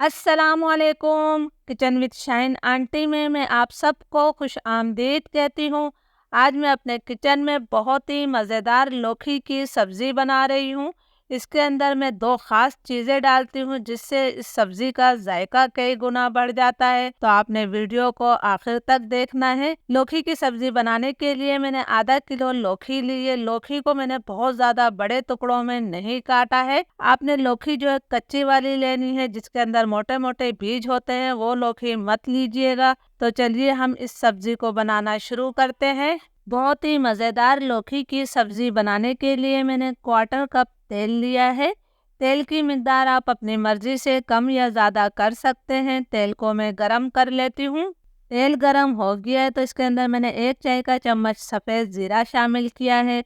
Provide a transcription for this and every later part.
अस्सलामुअलैकुम। Kitchen with shine aunty में मैं आप सबको खुश आमदीद कहती हूँ। आज मैं अपने किचन में बहुत ही मज़ेदार लौकी की सब्ज़ी बना रही हूँ। इसके अंदर मैं दो ख़ास चीज़ें डालती हूँ जिससे इस सब्ज़ी का जायका कई गुना बढ़ जाता है। तो आपने वीडियो को आखिर तक देखना है। लौकी की सब्ज़ी बनाने के लिए मैंने आधा किलो लौकी ली है। लौकी को मैंने बहुत ज़्यादा बड़े टुकड़ों में नहीं काटा है। आपने लौकी जो है कच्ची वाली लेनी है, जिसके अंदर मोटे मोटे बीज होते हैं, वो लौकी मत लीजिएगा। तो चलिए हम इस सब्ज़ी को बनाना शुरू करते हैं। बहुत ही मज़ेदार लौकी की सब्ज़ी बनाने के लिए मैंने क्वार्टर कप तेल लिया है। तेल की मिकदार आप अपनी मर्ज़ी से कम या ज़्यादा कर सकते हैं। तेल को मैं गरम कर लेती हूँ। तेल गरम हो गया है तो इसके अंदर मैंने 1 चाय का चम्मच सफ़ेद ज़ीरा शामिल किया है।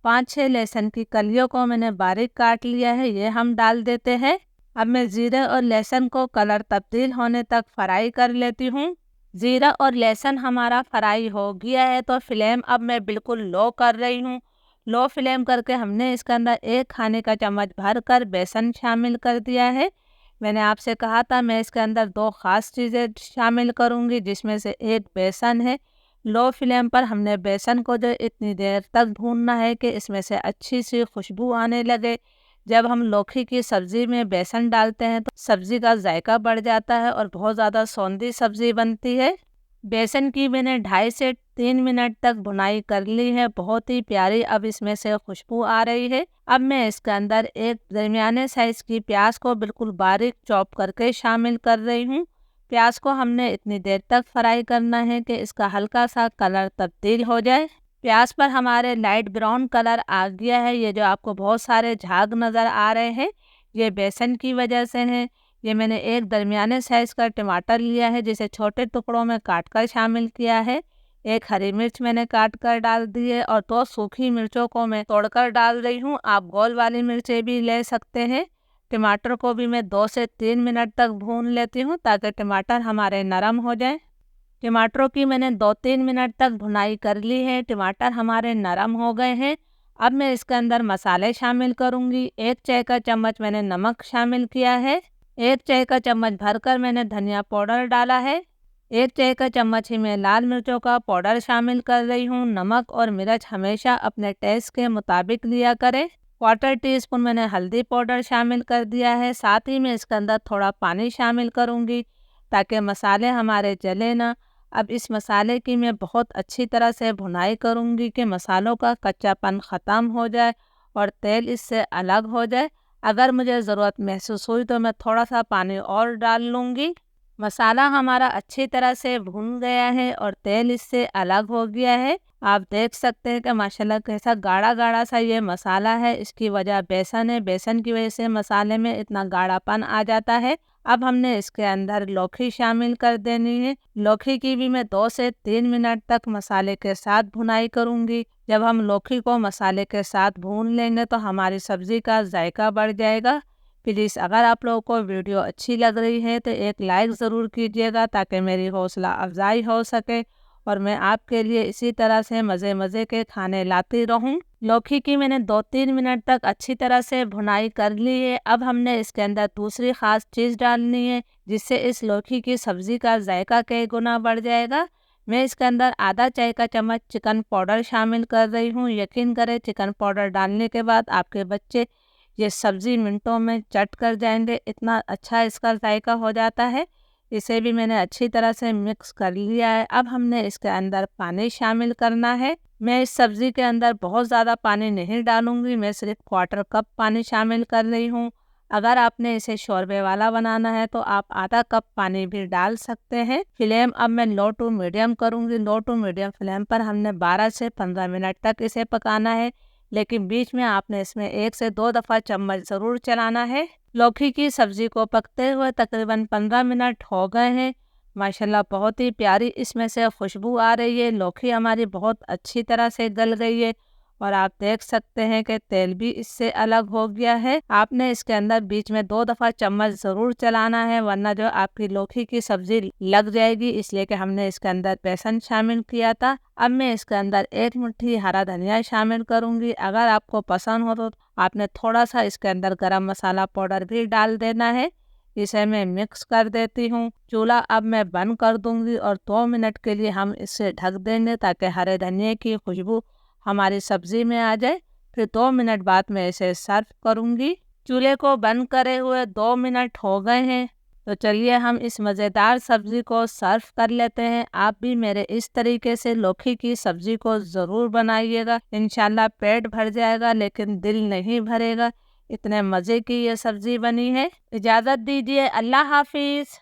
5-6 लहसुन की कलियों को मैंने बारीक काट लिया है, ये हम डाल देते हैं। अब मैं ज़ीरे और लहसुन को कलर तब्दील होने तक फ्राई कर लेती हूँ। ज़ीरा और लहसुन हमारा फ्राई हो गया है तो फ्लेम अब मैं बिल्कुल लो कर रही हूँ। लो फ्लेम करके हमने इसके अंदर 1 खाने का चम्मच भर कर बेसन शामिल कर दिया है। मैंने आपसे कहा था मैं इसके अंदर 2 ख़ास चीज़ें शामिल करूँगी, जिसमें से एक बेसन है। लो फ्लेम पर हमने बेसन को जो इतनी देर तक भूनना है कि इसमें से अच्छी सी खुशबू आने लगे। जब हम लौकी की सब्ज़ी में बेसन डालते हैं तो सब्ज़ी का जायका बढ़ जाता है और बहुत ज़्यादा सौंधी सब्ज़ी बनती है। बेसन की मैंने 2.5 से 3 मिनट तक भुनाई कर ली है, बहुत ही प्यारी अब इसमें से खुशबू आ रही है। अब मैं इसके अंदर एक दरमियाने साइज़ की प्याज को बिल्कुल बारीक चॉप करके शामिल कर रही हूँ। प्याज को हमने इतनी देर तक फ्राई करना है कि इसका हल्का सा कलर तब्दील हो जाए। प्याज पर हमारे लाइट ब्राउन कलर आ गया है। ये जो आपको बहुत सारे झाग नज़र आ रहे हैं, ये बेसन की वजह से हैं। ये मैंने एक दरमियाने साइज़ का टमाटर लिया है, जिसे छोटे टुकड़ों में काट कर शामिल किया है। एक हरी मिर्च मैंने काट कर डाल दी है और 2 सूखी मिर्चों को मैं तोड़कर डाल रही हूँ। आप गोल वाली मिर्चें भी ले सकते हैं। टमाटर को भी मैं 2 से 3 मिनट तक भून लेती हूँ ताकि टमाटर हमारे नरम हो जाए। टमाटरों की मैंने 2-3 मिनट तक भुनाई कर ली है। टमाटर हमारे नरम हो गए हैं। अब मैं इसके अंदर मसाले शामिल करूँगी। 1 चाय का चम्मच मैंने नमक शामिल किया है। 1 चाय का चम्मच भरकर मैंने धनिया पाउडर डाला है। 1 चाय का चम्मच ही मैं लाल मिर्चों का पाउडर शामिल कर रही हूँ। नमक और मिर्च हमेशा अपने टेस्ट के मुताबिक लिया करें। क्वार्टर टीस्पून मैंने हल्दी पाउडर शामिल कर दिया है। साथ ही मैं इसके अंदर थोड़ा पानी शामिल करूँगी ताकि मसाले हमारे जले ना। अब इस मसाले की मैं बहुत अच्छी तरह से भुनाई करूँगी कि मसालों का कच्चापन ख़त्म हो जाए और तेल इससे अलग हो जाए। अगर मुझे ज़रूरत महसूस हुई तो मैं थोड़ा सा पानी और डाल लूँगी। मसाला हमारा अच्छी तरह से भुन गया है और तेल इससे अलग हो गया है। आप देख सकते हैं कि माशाल्लाह कैसा गाढ़ा गाढ़ा सा ये मसाला है। इसकी वजह बेसन है। बेसन की वजह से मसाले में इतना गाढ़ापन आ जाता है। अब हमने इसके अंदर लौकी शामिल कर देनी है। लौकी की भी मैं 2 से 3 मिनट तक मसाले के साथ भुनाई करूँगी। जब हम लौकी को मसाले के साथ भून लेंगे तो हमारी सब्ज़ी का जायका बढ़ जाएगा। प्लीज़ अगर आप लोगों को वीडियो अच्छी लग रही है तो एक लाइक ज़रूर कीजिएगा ताकि मेरी हौसला अफजाई हो सके और मैं आपके लिए इसी तरह से मज़े मज़े के खाने लाती रहूं। लौकी की मैंने 2-3 मिनट तक अच्छी तरह से भुनाई कर ली है। अब हमने इसके अंदर दूसरी ख़ास चीज़ डालनी है जिससे इस लौकी की सब्ज़ी का जायका कई गुना बढ़ जाएगा। मैं इसके अंदर आधा चाय का चम्मच चिकन पाउडर शामिल कर रही हूँ। यकीन करें चिकन पाउडर डालने के बाद आपके बच्चे ये सब्ज़ी मिनटों में चट कर जाएंगे, इतना अच्छा इसका जायका हो जाता है। इसे भी मैंने अच्छी तरह से मिक्स कर लिया है। अब हमने इसके अंदर पानी शामिल करना है। मैं इस सब्ज़ी के अंदर बहुत ज़्यादा पानी नहीं डालूंगी, मैं सिर्फ क्वार्टर कप पानी शामिल कर रही हूँ। अगर आपने इसे शोरबे वाला बनाना है तो आप आधा कप पानी भी डाल सकते हैं। फ्लेम अब मैं लो टू मीडियम करूँगी। लो टू मीडियम फ्लेम पर हमने 12 से 15 मिनट तक इसे पकाना है, लेकिन बीच में आपने इसमें 1 से 2 दफ़ा चम्मच ज़रूर चलाना है। लौकी की सब्ज़ी को पकते हुए तकरीबन 15 मिनट हो गए हैं। माशाल्लाह बहुत ही प्यारी इसमें से खुशबू आ रही है। लौकी हमारी बहुत अच्छी तरह से गल गई है और आप देख सकते हैं कि तेल भी इससे अलग हो गया है। आपने इसके अंदर बीच में 2 दफ़ा चम्मच ज़रूर चलाना है, वरना जो आपकी लौकी की सब्ज़ी लग जाएगी, इसलिए कि हमने इसके अंदर बेसन शामिल किया था। अब मैं इसके अंदर 1 मुट्ठी हरा धनिया शामिल करूँगी। अगर आपको पसंद हो तो आपने थोड़ा सा इसके अंदर गरम मसाला पाउडर भी डाल देना है। इसे मैं मिक्स कर देती हूँ। चूल्हा अब मैं बंद कर दूंगी और 2 मिनट के लिए हम इसे ढक देंगे ताकि हरे धनिए की खुशबू हमारी सब्जी में आ जाए। फिर 2 मिनट बाद मैं इसे सर्व करूँगी। चूल्हे को बंद करे हुए 2 मिनट हो गए हैं, तो चलिए हम इस मज़ेदार सब्ज़ी को सर्व कर लेते हैं। आप भी मेरे इस तरीके से लौकी की सब्ज़ी को ज़रूर बनाइएगा। इंशाल्लाह पेट भर जाएगा लेकिन दिल नहीं भरेगा। इतने मज़े की ये सब्ज़ी बनी है। इजाज़त दीजिए, अल्लाह हाफिज़।